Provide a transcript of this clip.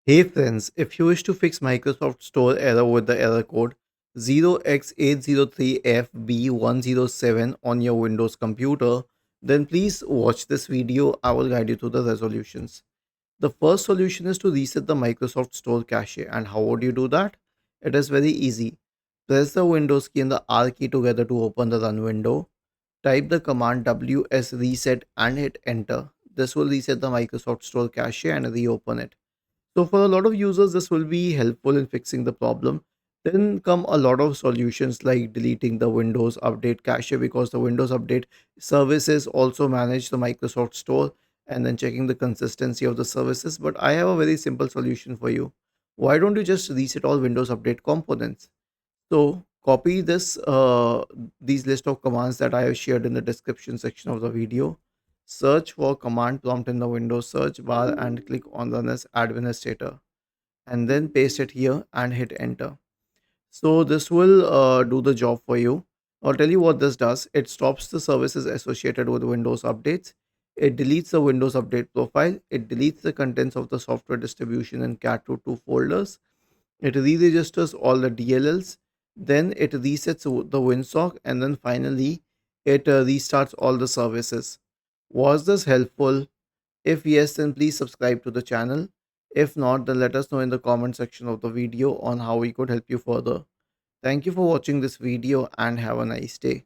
Hey friends, if you wish to fix Microsoft Store error with the error code 0x803fb107 on your Windows computer, then please watch this video. I will guide you through the resolutions. The first solution is to reset the Microsoft Store cache. And how would you do that? It is very easy. Press the Windows key and the R key together to open the run window. Type the command ws reset and hit enter. This will reset the Microsoft Store cache and reopen it. So for a lot of users, this will be helpful in fixing the problem. Then come a lot of solutions like deleting the Windows Update cache because the Windows Update services also manage the Microsoft Store and then checking the consistency of the services. But I have a very simple solution for you. Why don't you just reset all Windows Update components? So copy these list of commands that I have shared in the description section of the video. Search for command prompt in the Windows search bar and click on Run as Administrator, and then paste it here and hit enter. So this will do the job for you. I'll tell you what this does. It stops the services associated with Windows updates. It deletes the Windows update profile. It deletes the contents of the software distribution and cat root 2 folders. It re-registers all the DLLs. Then it resets the WinSock, and then finally it restarts all the services. Was this helpful? If yes, then please subscribe to the channel. If not, then let us know in the comment section of the video on how we could help you further. Thank you for watching this video and have a nice day.